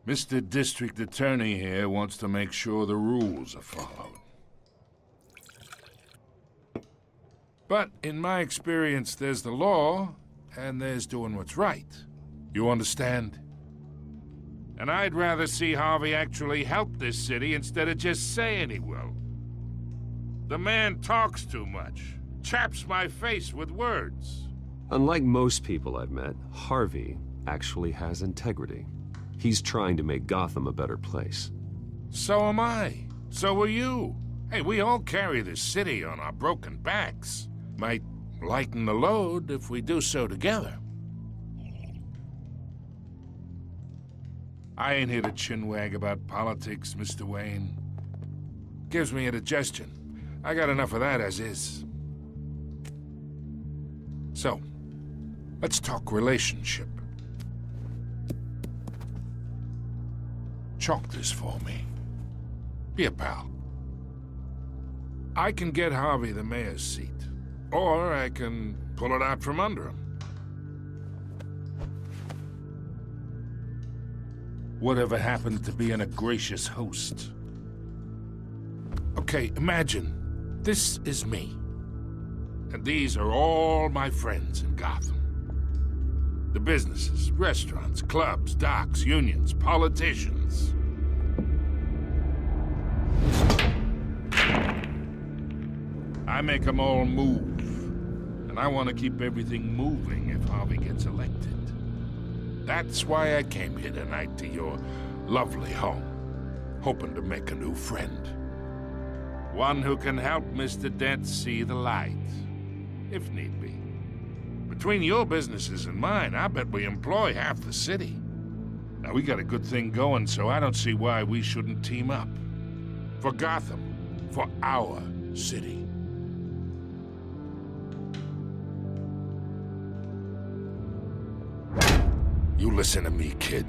Mr. District Attorney here wants to make sure the rules are followed. But in my experience, there's the law, and there's doing what's right. You understand? And I'd rather see Harvey actually help this city instead of just saying he will. The man talks too much, chaps my face with words. Unlike most people I've met, Harvey actually has integrity. He's trying to make Gotham a better place. So am I. So are you. Hey, we all carry this city on our broken backs. Might lighten the load if we do so together. I ain't here to chinwag about politics, Mr. Wayne. Gives me indigestion. I got enough of that as is. So, let's talk relationship. Chalk this for me. Be a pal. I can get Harvey the mayor's seat, or I can pull it out from under him. Whatever happened to being a gracious host? Okay, imagine this is me, and these are all my friends in Gotham. The businesses, restaurants, clubs, docks, unions, politicians. I make them all move. And I want to keep everything moving if Harvey gets elected. That's why I came here tonight to your lovely home, hoping to make a new friend. One who can help Mr. Dent see the light, if need be. Between your businesses and mine, I bet we employ half the city. Now, we got a good thing going, so I don't see why we shouldn't team up. For Gotham, for our city. You listen to me, kid.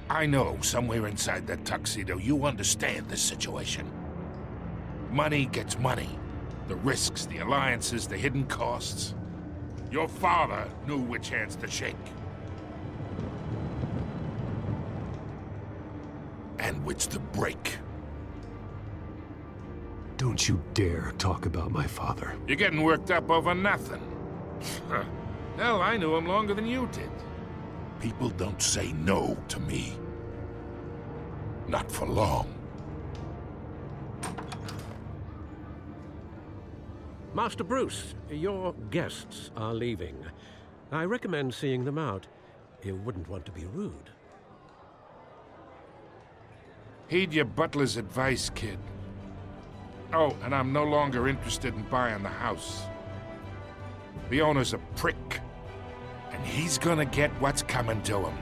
I know somewhere inside that tuxedo you understand this situation. Money gets money. The risks, the alliances, the hidden costs. Your father knew which hands to shake. And which to break. Don't you dare talk about my father. You're getting worked up over nothing. Hell, I knew him longer than you did. People don't say no to me. Not for long. Master Bruce, your guests are leaving. I recommend seeing them out. You wouldn't want to be rude. Heed your butler's advice, kid. Oh, and I'm no longer interested in buying the house. The owner's a prick. And he's gonna get what's coming to him.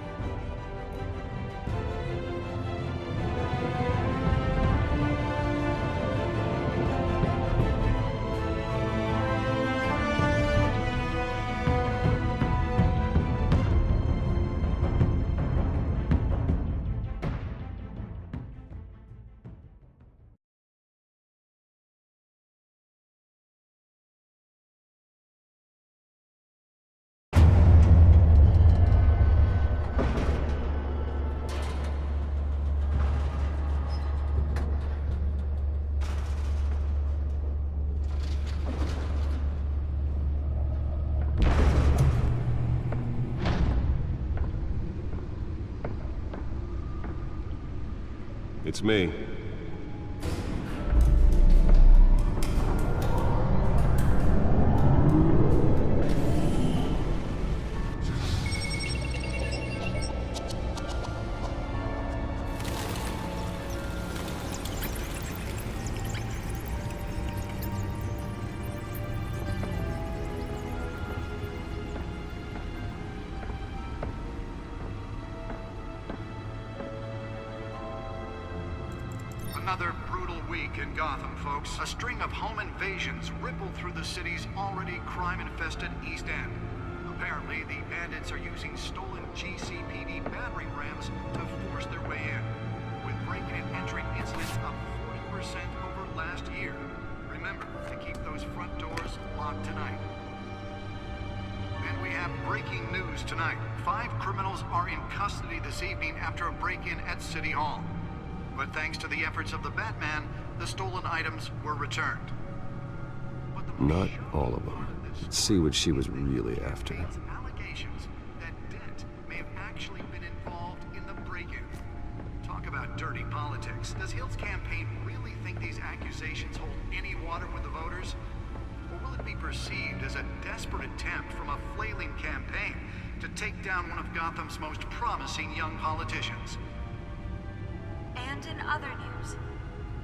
It's me. Another brutal week in Gotham, folks. A string of home invasions rippled through the city's already crime-infested East End. Apparently, the bandits are using stolen GCPD battering rams to force their way in, with breaking and entering incidents up 40% over last year. Remember to keep those front doors locked tonight. And we have breaking breaking news tonight. 5 criminals are in custody this evening after a break-in at City Hall. But thanks to the efforts of the Batman, the stolen items were returned. But the Not all of them. Let's see what she was really after. Allegations that Dent may have actually been involved in the break-in. Talk about dirty politics. Does Hill's campaign really think these accusations hold any water with the voters? Or will it be perceived as a desperate attempt from a flailing campaign to take down one of Gotham's most promising young politicians? And in other news,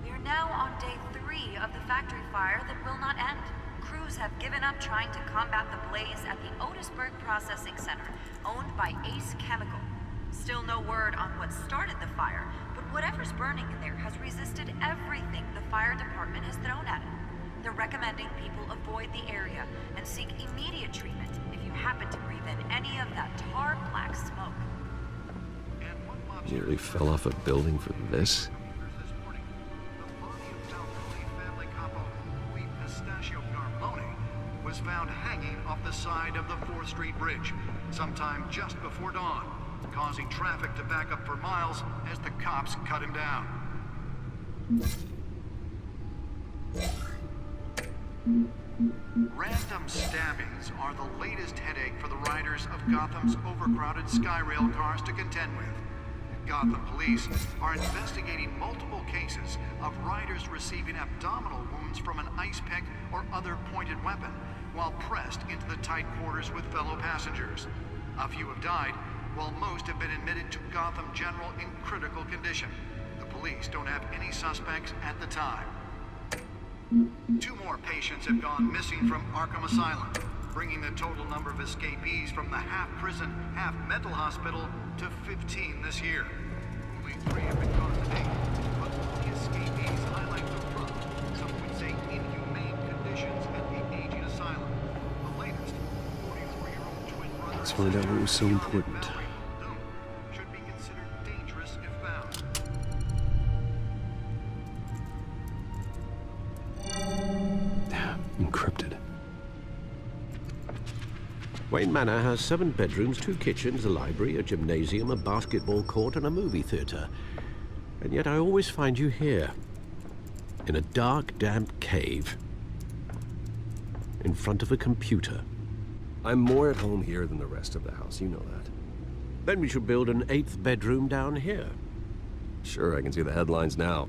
we are now on day 3 of the factory fire that will not end. Crews have given up trying to combat the blaze at the Otisburg Processing Center, owned by Ace Chemical. Still no word on what started the fire, but whatever's burning in there has resisted everything the fire department has thrown at it. They're recommending people avoid the area and seek immediate treatment if you happen to breathe in any of that tar black smoke. Nearly fell off a building for this? This morning, the body of Falcone family capo Louis Pistachio Garmone was found hanging off the side of the 4th Street Bridge sometime just before dawn, causing traffic to back up for miles as the cops cut him down. Random stabbings are the latest headache for the riders of Gotham's overcrowded Skyrail cars to contend with. Gotham police are investigating multiple cases of riders receiving abdominal wounds from an ice pick or other pointed weapon while pressed into the tight quarters with fellow passengers. A few have died, while most have been admitted to Gotham General in critical condition. The police don't have any suspects at the time. 2 more patients have gone missing from Arkham Asylum, bringing the total number of escapees from the half-prison, half-mental hospital to 15 this year. Only 3 have been caught to date, but the escapees highlight the rough, some would say inhumane conditions at the aging asylum. The latest, 44-year-old twin brother... Let's find out what was so important. ...should be considered dangerous if found. Encrypted. Wayne Manor has 7 bedrooms, 2 kitchens, a library, a gymnasium, a basketball court, and a movie theater. And yet I always find you here, in a dark, damp cave, in front of a computer. I'm more at home here than the rest of the house, you know that. Then we should build an 8th bedroom down here. Sure, I can see the headlines now.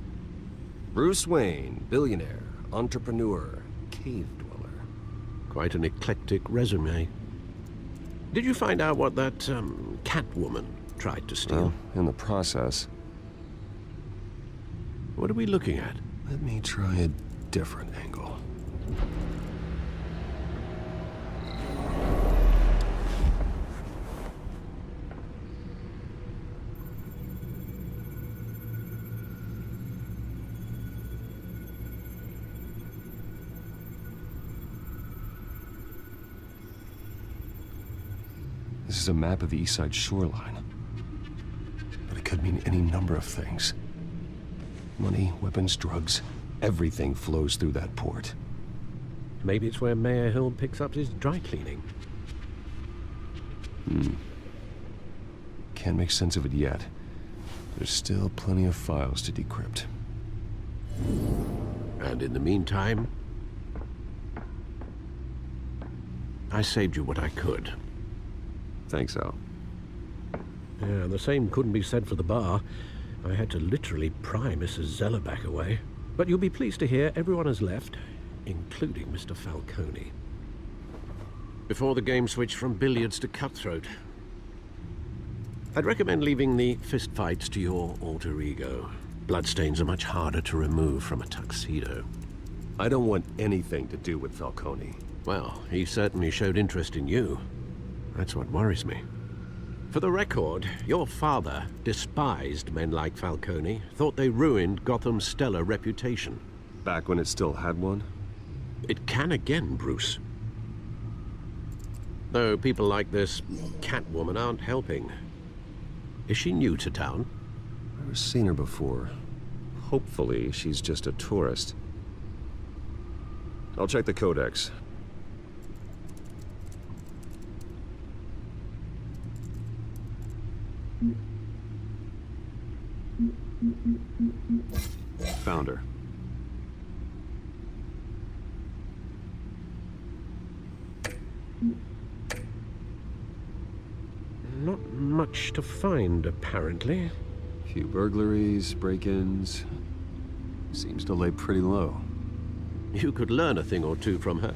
Bruce Wayne, billionaire, entrepreneur, cave dweller. Quite an eclectic resume. Did you find out what that, Catwoman tried to steal? Well, in the process. What are we looking at? Let me try a different angle. This is a map of the East Side shoreline. But it could mean any number of things. Money, weapons, drugs, everything flows through that port. Maybe it's where Mayor Hill picks up his dry cleaning. Can't make sense of it yet. There's still plenty of files to decrypt. And in the meantime, I saved you what I could. Thanks, Al. Yeah, the same couldn't be said for the bar. I had to literally pry Mrs. Zeller back away. But you'll be pleased to hear everyone has left, including Mr. Falcone. Before the game switched from billiards to cutthroat. I'd recommend leaving the fistfights to your alter ego. Bloodstains are much harder to remove from a tuxedo. I don't want anything to do with Falcone. Well, he certainly showed interest in you. That's what worries me. For the record, your father despised men like Falcone, thought they ruined Gotham's stellar reputation. Back when it still had one? It can again, Bruce. Though people like this Catwoman aren't helping. Is she new to town? I've never seen her before. Hopefully, she's just a tourist. I'll check the codex. Found her. Not much to find, apparently. Few burglaries, break-ins. Seems to lay pretty low. You could learn a thing or two from her.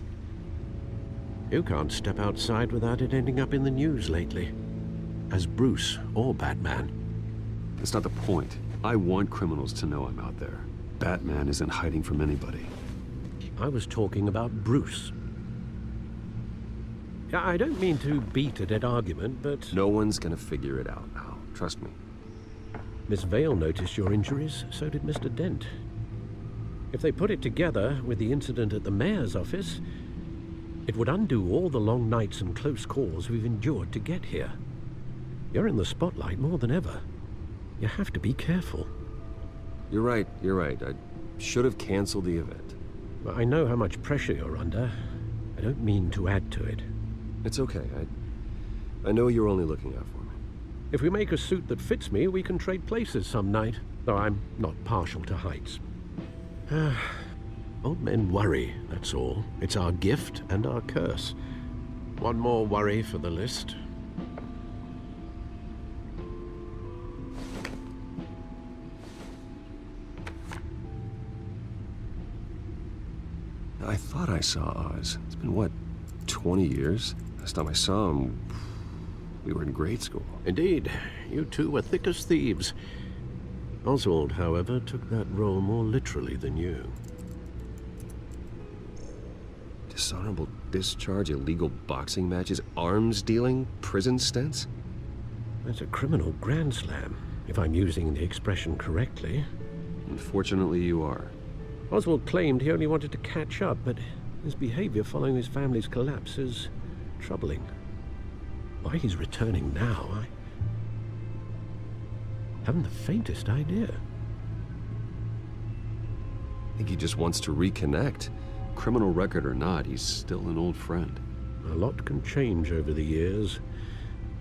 You can't step outside without it ending up in the news lately. As Bruce or Batman. That's not the point. I want criminals to know I'm out there. Batman isn't hiding from anybody. I was talking about Bruce. I don't mean to beat a dead argument, but... No one's gonna figure it out now. Trust me. Miss Vale noticed your injuries, so did Mr. Dent. If they put it together with the incident at the mayor's office, it would undo all the long nights and close calls we've endured to get here. You're in the spotlight more than ever. You have to be careful. You're right. I should have canceled the event. But I know how much pressure you're under. I don't mean to add to it. It's okay. I know you're only looking out for me. If we make a suit that fits me, we can trade places some night. Though I'm not partial to heights. Old men worry, that's all. It's our gift and our curse. One more worry for the list. I thought I saw Oz. It's been, what, 20 years? Last time I saw him, we were in grade school. Indeed, you two were thick as thieves. Oswald, however, took that role more literally than you. Dishonorable discharge, illegal boxing matches, arms dealing, prison stints? That's a criminal grand slam, if I'm using the expression correctly. Unfortunately, you are. Oswald claimed he only wanted to catch up, but his behavior following his family's collapse is troubling. Why he's returning now, I haven't the faintest idea. I think he just wants to reconnect. Criminal record or not, he's still an old friend. A lot can change over the years.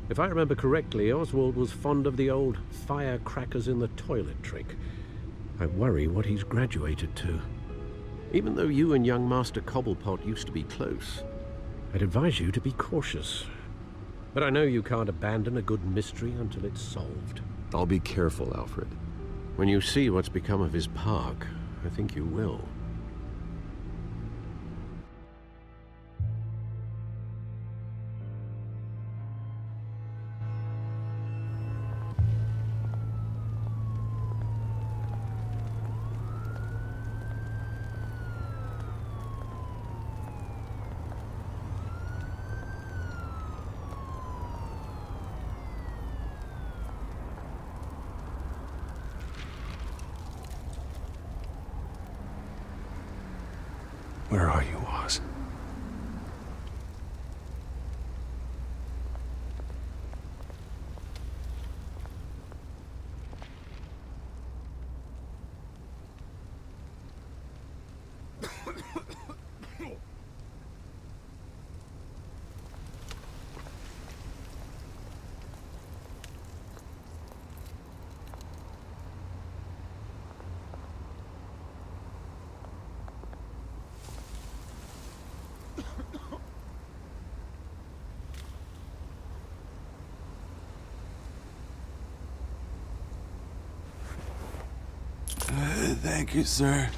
If I remember correctly, Oswald was fond of the old firecrackers in the toilet trick. I worry what he's graduated to. Even though you and young Master Cobblepot used to be close, I'd advise you to be cautious. But I know you can't abandon a good mystery until it's solved. I'll be careful, Alfred. When you see what's become of his park, I think you will. Where are you, Oz? Thank you, sir.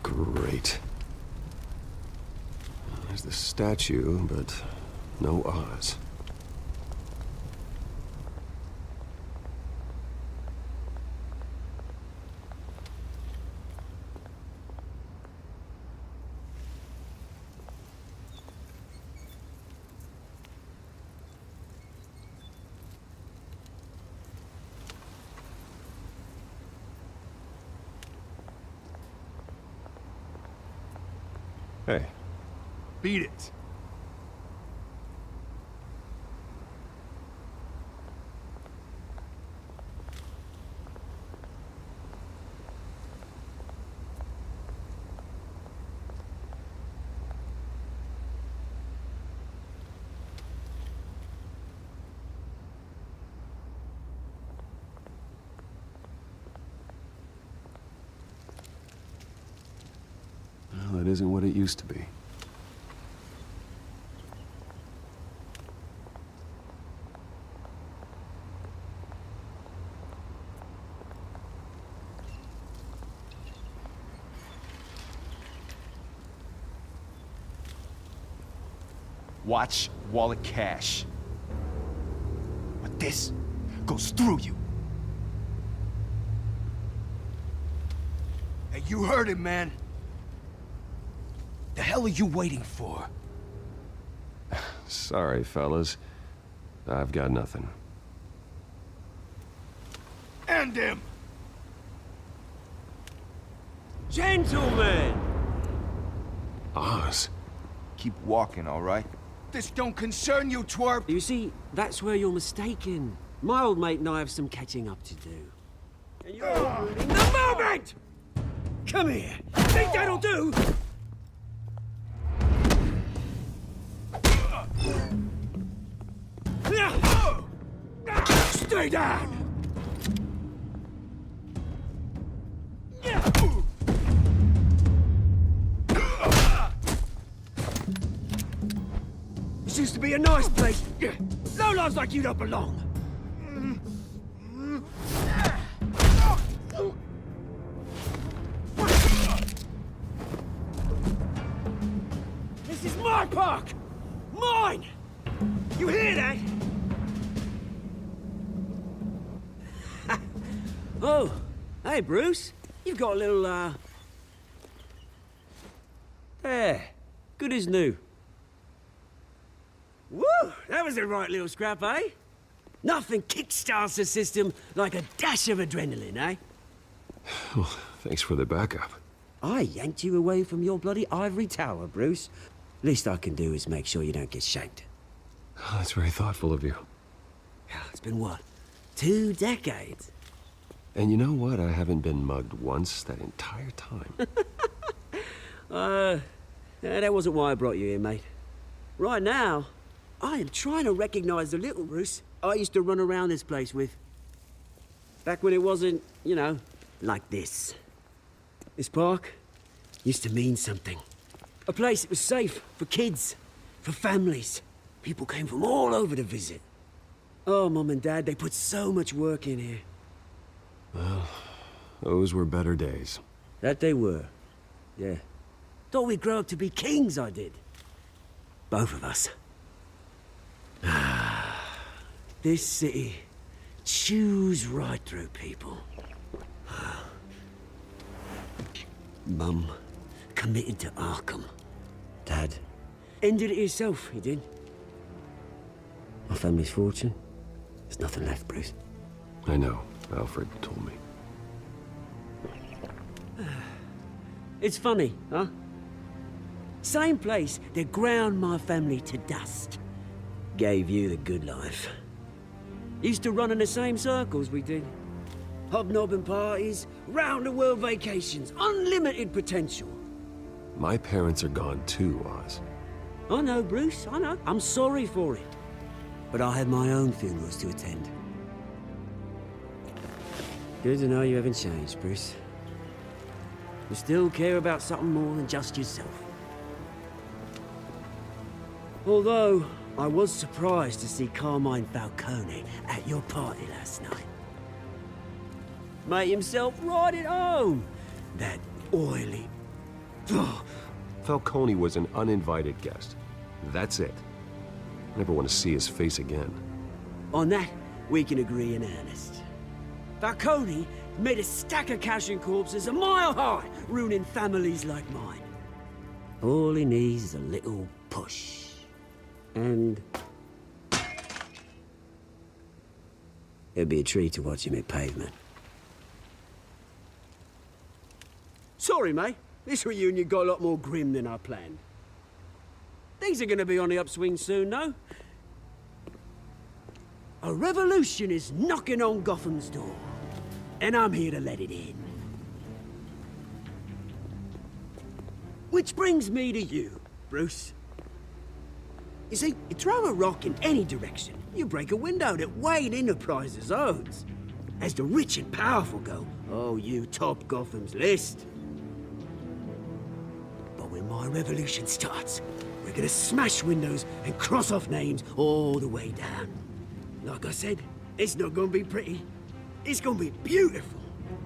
Great. There's the statue, but no Oz. Hey, Beat it. well, it isn't what it used to be. Watch wallet cash. But this goes through you. Hey, you heard it, man. The hell are you waiting for? Sorry, fellas. I've got nothing. End him! Gentlemen! Oz? Keep walking, all right? This don't concern you, twerp! You see, that's where you're mistaken. My old mate and I have some catching up to do. And you're ruining the moment! Come here. Think that'll do? Stay down! This used to be a nice place. Lowlifes like you don't belong. This is my park! Mine! You hear that? Oh, hey, Bruce. You've got a little, There. Good as new. Woo! That was a right little scrap, eh? Nothing kickstarts the system like a dash of adrenaline, eh? Well, thanks for the backup. I yanked you away from your bloody ivory tower, Bruce. Least I can do is make sure you don't get shanked. Oh, that's very thoughtful of you. It's been what? 2 decades? And you know what? I haven't been mugged once that entire time. That wasn't why I brought you here, mate. Right now, I am trying to recognize the little Bruce I used to run around this place with. Back when it wasn't, you know, like this. This park used to mean something. A place that was safe for kids, for families. People came from all over to visit. Oh, Mum and Dad, they put so much work in here. Well, those were better days. That they were. Yeah. Thought we'd grow up to be kings, I did. Both of us. This city chews right through people. Mum committed to Arkham. Dad ended it himself, he did. My family's fortune. There's nothing left, Bruce. I know. Alfred told me. It's funny, huh? Same place that ground my family to dust. Gave you the good life. Used to run in the same circles we did. Hobnobbing parties, round-the-world vacations, unlimited potential. My parents are gone too, Oz. I know, Bruce, I know. I'm sorry for it. But I have my own funerals to attend. Good to know you haven't changed, Bruce. You still care about something more than just yourself. Although, I was surprised to see Carmine Falcone at your party last night. Made himself right at home. That oily... Falcone was an uninvited guest. That's it. Never want to see his face again. On that, we can agree in earnest. Falcone made a stack of cash and corpses a mile high, ruining families like mine. All he needs is a little push. And... it'd be a treat to watch him hit pavement. Sorry, mate. This reunion got a lot more grim than I planned. Things are gonna be on the upswing soon, though. A revolution is knocking on Gotham's door, and I'm here to let it in. Which brings me to you, Bruce. You see, you throw a rock in any direction, you break a window that Wayne Enterprises owns. As the rich and powerful go, oh, you top Gotham's list. But when my revolution starts, we're gonna smash windows and cross off names all the way down. Like I said, it's not gonna be pretty. It's gonna be beautiful.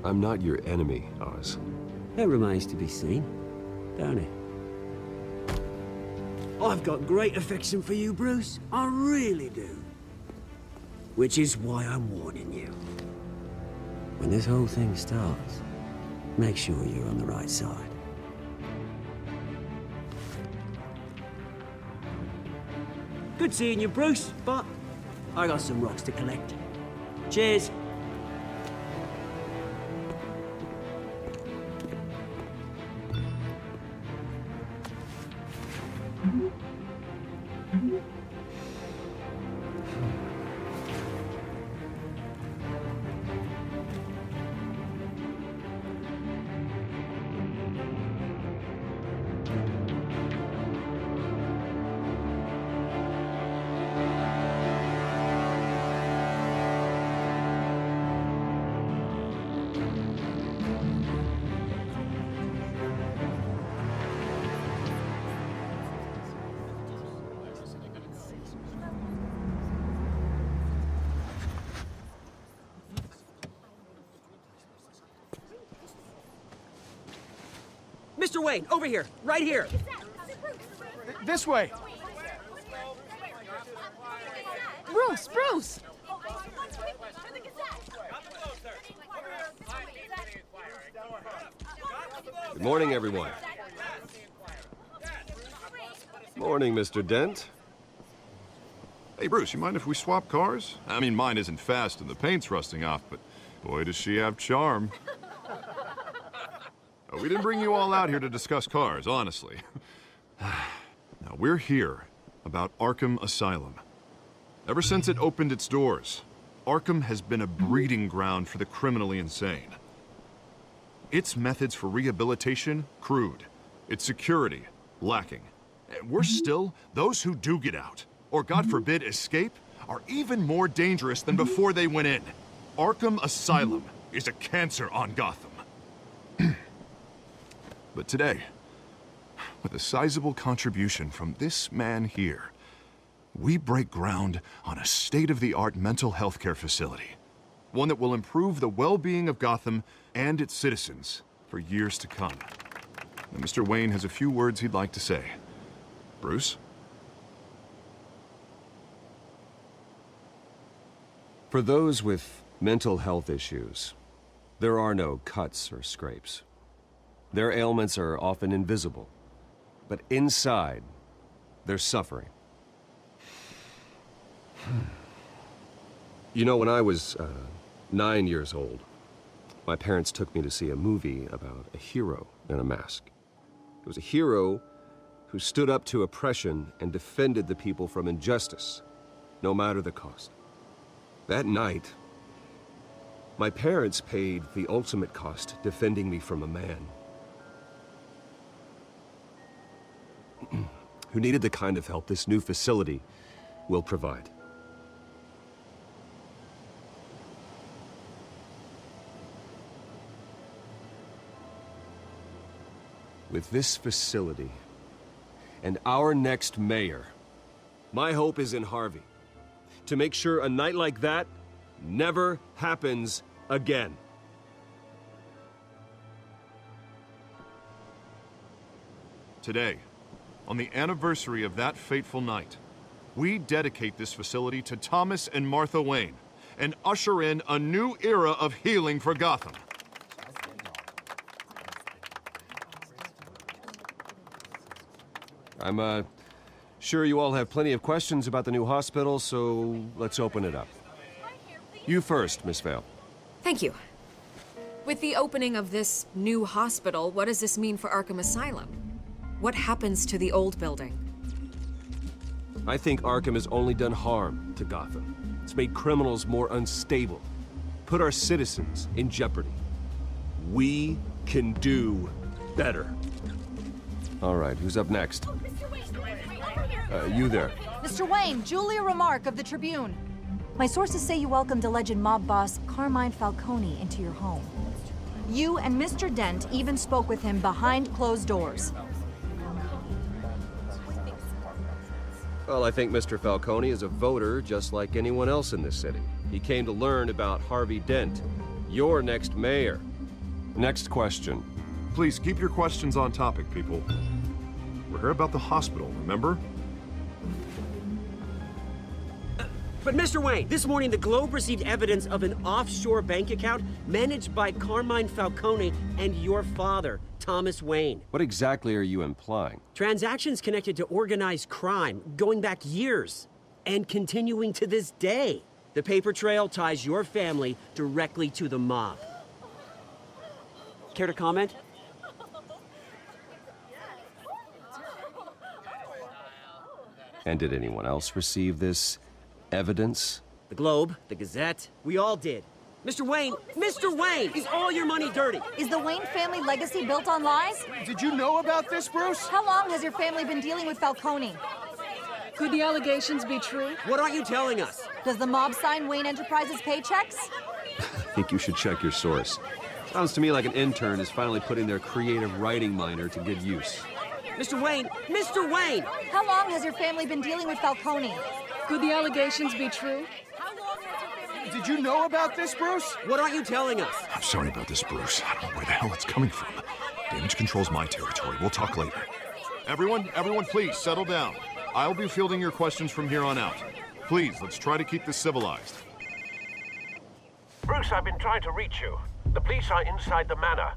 I'm not your enemy, Oz. That remains to be seen, don't it? I've got great affection for you, Bruce. I really do. Which is why I'm warning you. When this whole thing starts, make sure you're on the right side. Good seeing you, Bruce, but I got some rocks to collect. Cheers. Mr. Wayne, over here, right here. This way! Bruce! Good morning, everyone. Morning, Mr. Dent. Hey, Bruce, you mind if we swap cars? I mean, mine isn't fast and the paint's rusting off, but boy, does she have charm. We didn't bring you all out here to discuss cars, honestly. Now, we're here about Arkham Asylum. Ever since it opened its doors, Arkham has been a breeding ground for the criminally insane. Its methods for rehabilitation, crude. Its security, lacking. And worse still, those who do get out, or God forbid, escape, are even more dangerous than before they went in. Arkham Asylum is a cancer on Gotham. But today, with a sizable contribution from this man here, we break ground on a state-of-the-art mental health care facility. One that will improve the well-being of Gotham and its citizens for years to come. Now, Mr. Wayne has a few words he'd like to say. Bruce? For those with mental health issues, there are no cuts or scrapes. Their ailments are often invisible, but inside, they're suffering. You know, when I was 9 years old, my parents took me to see a movie about a hero in a mask. It was a hero who stood up to oppression and defended the people from injustice, no matter the cost. That night, my parents paid the ultimate cost defending me from a man who needed the kind of help this new facility will provide. With this facility and our next mayor, my hope is in Harvey, to make sure a night like that never happens again. Today, on the anniversary of that fateful night, we dedicate this facility to Thomas and Martha Wayne and usher in a new era of healing for Gotham. I'm sure you all have plenty of questions about the new hospital, so let's open it up. You first, Miss Vale. Thank you. With the opening of this new hospital, what does this mean for Arkham Asylum? What happens to the old building? I think Arkham has only done harm to Gotham. It's made criminals more unstable, put our citizens in jeopardy. We can do better. All right, who's up next? You there. Mr. Wayne, Julia Remark of the Tribune. My sources say you welcomed alleged mob boss Carmine Falcone into your home. You and Mr. Dent even spoke with him behind closed doors. Well, I think Mr. Falcone is a voter just like anyone else in this city. He came to learn about Harvey Dent, your next mayor. Next question. Please keep your questions on topic, people. We're here about the hospital, remember? But Mr. Wayne, this morning the Globe received evidence of an offshore bank account managed by Carmine Falcone and your father, Thomas Wayne. What exactly are you implying? Transactions connected to organized crime, going back years, and continuing to this day. The paper trail ties your family directly to the mob. Care to comment? And did anyone else receive this evidence? The Globe, the Gazette, we all did. Mr. Wayne, is all your money dirty? Is the Wayne family legacy built on lies? Did you know about this, Bruce? How long has your family been dealing with Falcone? Could the allegations be true? What aren't you telling us? Does the mob sign Wayne Enterprises paychecks? I think you should check your source. Sounds to me like an intern is finally putting their creative writing minor to good use. Mr. Wayne! How long has your family been dealing with Falcone? Could the allegations be true? Did you know about this, Bruce? What aren't you telling us? I'm sorry about this, Bruce. I don't know where the hell it's coming from. Damage control's my territory. We'll talk later. Everyone, please, settle down. I'll be fielding your questions from here on out. Please, let's try to keep this civilized. Bruce, I've been trying to reach you. The police are inside the manor.